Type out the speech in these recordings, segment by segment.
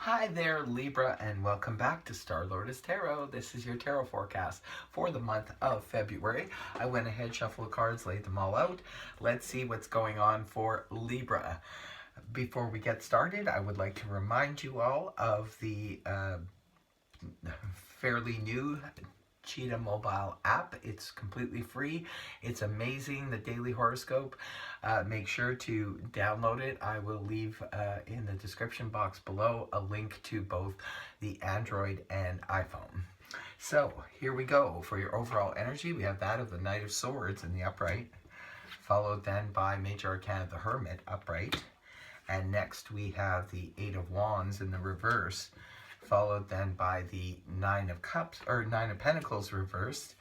Hi there, Libra, and welcome back to Star Lotus Tarot. This is your tarot forecast for the month of February. I went ahead, shuffled the cards, laid them all out. Let's see what's going on for Libra. Before we get started, I would like to remind you all of the fairly new Cheetah mobile app. It's completely free. It's amazing, the daily horoscope. Make sure to download it. I will leave in the description box below a link to both the Android and iPhone. So here we go. For your overall energy, we have that of the Knight of Swords in the upright, followed then by Major Arcana the Hermit upright, and next we have the Eight of Wands in the reverse, followed then by the Nine of Cups, or Nine of Pentacles reversed,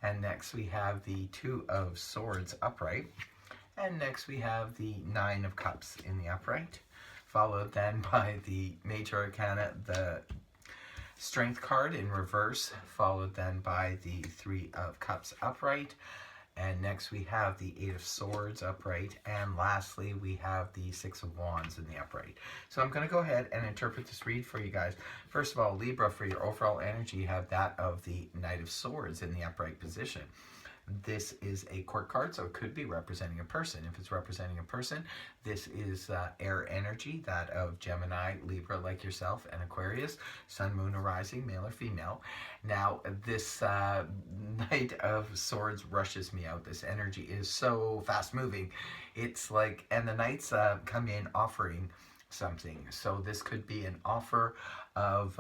and next we have the Two of Swords upright, and next we have the Nine of Cups in the upright, followed then by the Major Arcana, the Strength card in reverse, followed then by the Three of Cups upright, and next we have the Eight of Swords upright, and lastly we have the Six of Wands in the upright. So I'm going to go ahead and interpret this read for you guys. First of all, Libra, for your overall energy, you have that of the Knight of Swords in the upright position. This is a court card, so it could be representing a person. If it's representing a person, this is air energy, that of Gemini, Libra like yourself, and Aquarius, Sun, Moon, or Rising, male or female. Now, this Knight of Swords rushes me out. This energy is so fast moving. It's like, and the Knights come in offering something. So this could be an offer of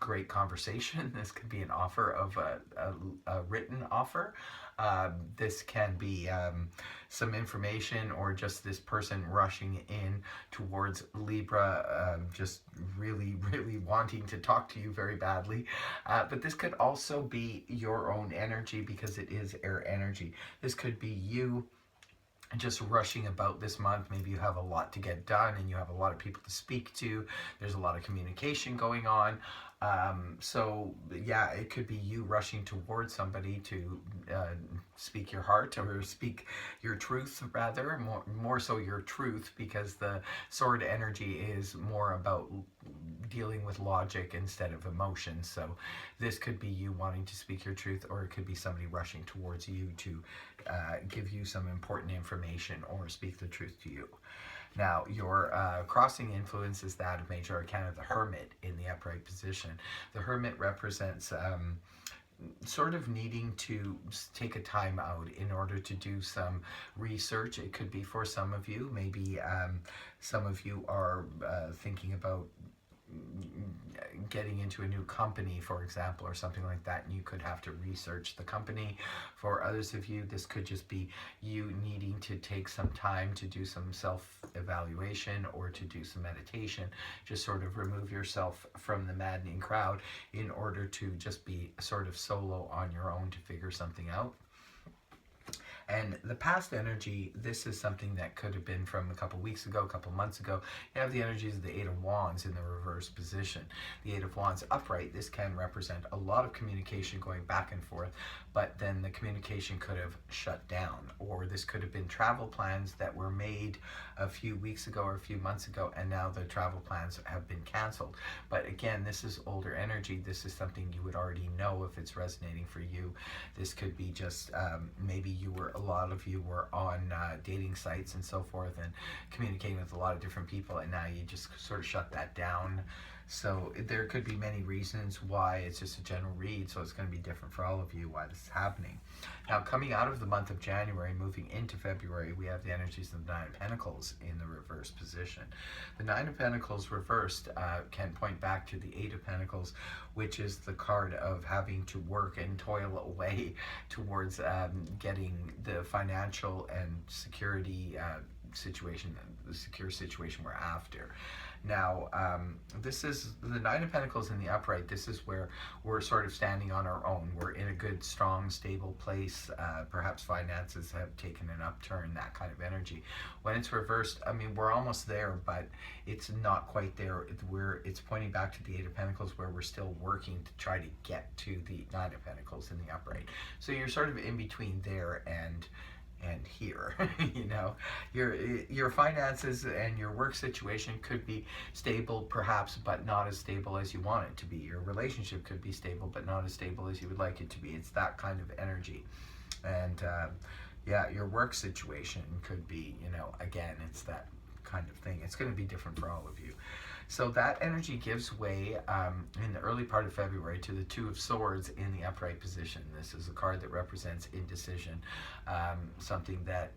great conversation. This could be an offer of a written offer. This can be some information, or just this person rushing in towards Libra, just really wanting to talk to you very badly. But this could also be your own energy, because it is air energy. This could be you just rushing about this month. Maybe you have a lot to get done and you have a lot of people to speak to. There's a lot of communication going on. So yeah, it could be you rushing towards somebody to speak your heart, or speak your truth, rather, more so your truth, because the sword energy is more about dealing with logic instead of emotion. So this could be you wanting to speak your truth, or it could be somebody rushing towards you to give you some important information or speak the truth to you. Now, your crossing influence is that of Major Arcana the Hermit in the upright position. The Hermit represents sort of needing to take a time out in order to do some research. It could be for some of you. Maybe some of you are thinking about getting into a new company, for example, or something like that, and you could have to research the company. For others of you, this could just be you needing to take some time to do some self-evaluation or to do some meditation, just sort of remove yourself from the maddening crowd in order to just be sort of solo on your own to figure something out. And the past energy, this is something that could have been from a couple weeks ago, a couple months ago. You have the energies of the Eight of Wands in the reverse position. The Eight of Wands upright, this can represent a lot of communication going back and forth, but then the communication could have shut down, or this could have been travel plans that were made a few weeks ago or a few months ago, and now the travel plans have been canceled. But again, this is older energy. This is something you would already know if it's resonating for you. This could be just maybe a lot of you were on dating sites and so forth and communicating with a lot of different people, and now you just sort of shut that down. So there could be many reasons why. It's just a general read, so it's going to be different for all of you why this is happening. Now, coming out of the month of January, moving into February, we have the energies of the Nine of Pentacles in the reverse position. The Nine of Pentacles reversed can point back to the Eight of Pentacles, which is the card of having to work and toil away towards getting the financial and security situation, the secure situation we're after. Now, this is the Nine of Pentacles in the upright. This is where we're sort of standing on our own. We're in a good, strong, stable place. Perhaps finances have taken an upturn, that kind of energy. When it's reversed, I mean, we're almost there, but it's not quite there. It's pointing back to the Eight of Pentacles, where we're still working to try to get to the Nine of Pentacles in the upright. So you're sort of in between there and and here. You know, your finances and your work situation could be stable perhaps, but not as stable as you want it to be. Your relationship could be stable but not as stable as you would like it to be. It's that kind of energy. And yeah, your work situation could be, you know, again, it's that kind of thing. It's going to be different for all of you. So that energy gives way in the early part of February to the Two of Swords in the upright position. This is a card that represents indecision, something that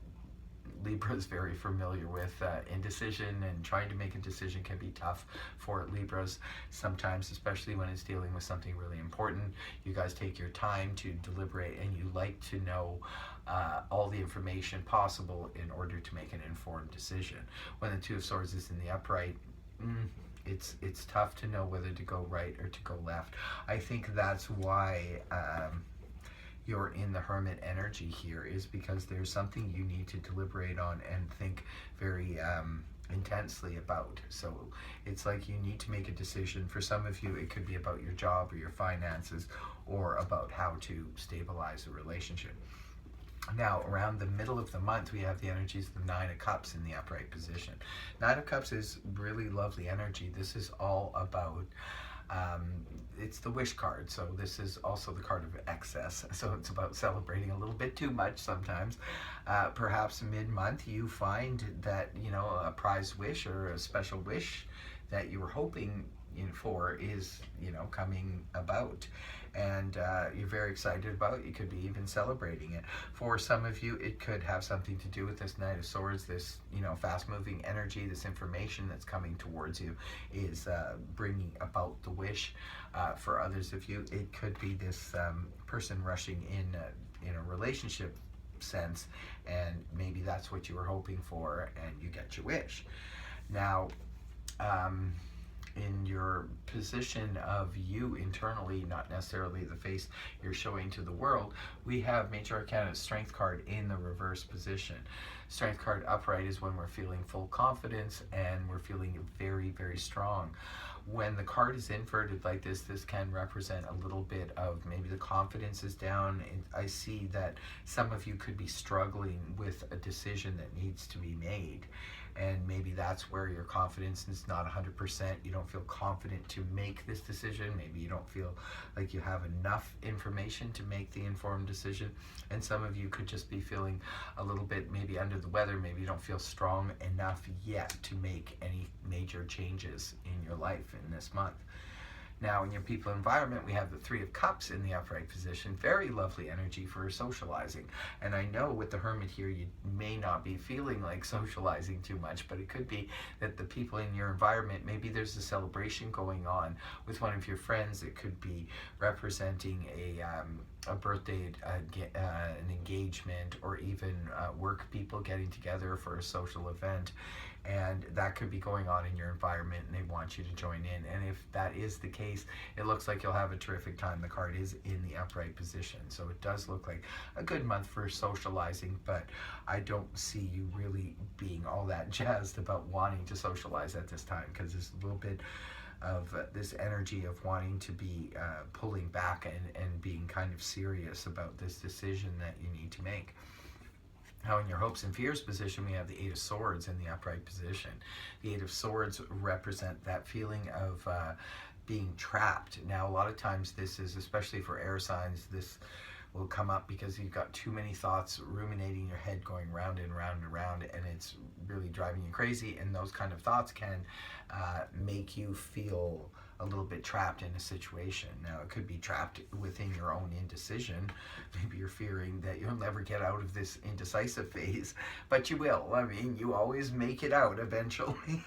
Libra is very familiar with. Indecision and trying to make a decision can be tough for Libras sometimes, especially when it's dealing with something really important. You guys take your time to deliberate, and you like to know all the information possible in order to make an informed decision. When the Two of Swords is in the upright, it's tough to know whether to go right or to go left. I think that's why you're in the Hermit energy here, is because there's something you need to deliberate on and think very intensely about. So it's like you need to make a decision. For some of you, it could be about your job or your finances, or about how to stabilize a relationship. Now, around the middle of the month, we have the energies of the Nine of Cups in the upright position. Nine of Cups is really lovely energy. This is all about, it's the wish card. So this is also the card of excess. So it's about celebrating a little bit too much sometimes. Perhaps mid-month you find that, you know, a prize wish or a special wish that you were hoping for is, you know, coming about, and you're very excited about it. You could be even celebrating it. For some of you, it could have something to do with this Knight of Swords, this, you know, fast-moving energy, this information that's coming towards you is bringing about the wish. For others of you, it could be this person rushing in a relationship sense, and maybe that's what you were hoping for, and you get your wish. Now, in your position of you internally, not necessarily the face you're showing to the world, we have Major Arcana Strength card in the reverse position. Strength card upright is when we're feeling full confidence and we're feeling very, very strong. When the card is inverted like this, this can represent a little bit of maybe the confidence is down. And I see that some of you could be struggling with a decision that needs to be made. And maybe that's where your confidence is not 100%. You don't feel confident to make this decision. Maybe you don't feel like you have enough information to make the informed decision. And some of you could just be feeling a little bit maybe under the weather. Maybe you don't feel strong enough yet to make any major changes in your life in this month. Now, in your people environment, we have the Three of Cups in the upright position. Very lovely energy for socializing. And I know with the Hermit here, you may not be feeling like socializing too much, but it could be that the people in your environment, maybe there's a celebration going on with one of your friends. It could be representing a birthday, an engagement, or even work people getting together for a social event. And that could be going on in your environment, and they want you to join in. And if that is the case, it looks like you'll have a terrific time. The card is in the upright position, so it does look like a good month for socializing, but I don't see you really being all that jazzed about wanting to socialize at this time, because there's a little bit of this energy of wanting to be pulling back and being kind of serious about this decision that you need to make. Now, in your hopes and fears position, we have the Eight of Swords in the upright position. The Eight of Swords represent that feeling of being trapped. Now, a lot of times this is, especially for air signs, this will come up because you've got too many thoughts ruminating in your head, going round and round and round, and it's really driving you crazy. And those kind of thoughts can make you feel a little bit trapped in a situation. Now, it could be trapped within your own indecision. Maybe you're fearing that you'll never get out of this indecisive phase, but you will. I mean, you always make it out eventually.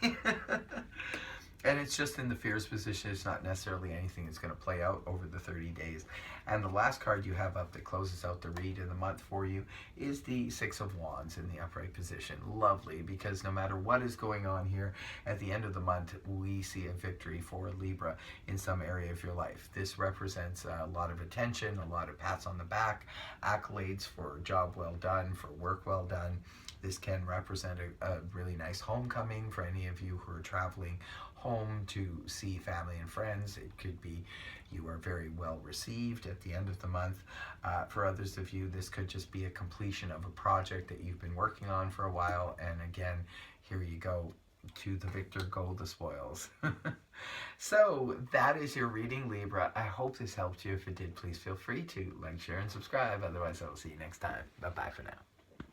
And it's just in the fears position. It's not necessarily anything that's going to play out over the 30 days. And the last card you have up that closes out the read in the month for you is the Six of Wands in the upright position. Lovely, because no matter what is going on here, at the end of the month, we see a victory for Libra in some area of your life. This represents a lot of attention, a lot of pats on the back, accolades for job well done, for work well done. This can represent a really nice homecoming for any of you who are traveling home to see family and friends. It could be you are very well received at the end of the month. For others of you, this could just be a completion of a project that you've been working on for a while, and again, here you go, to the victor go the spoils. So that is your reading, Libra. I hope this helped you. If it did, please feel free to like, share, and subscribe. Otherwise, I will see you next time. Bye-bye for now.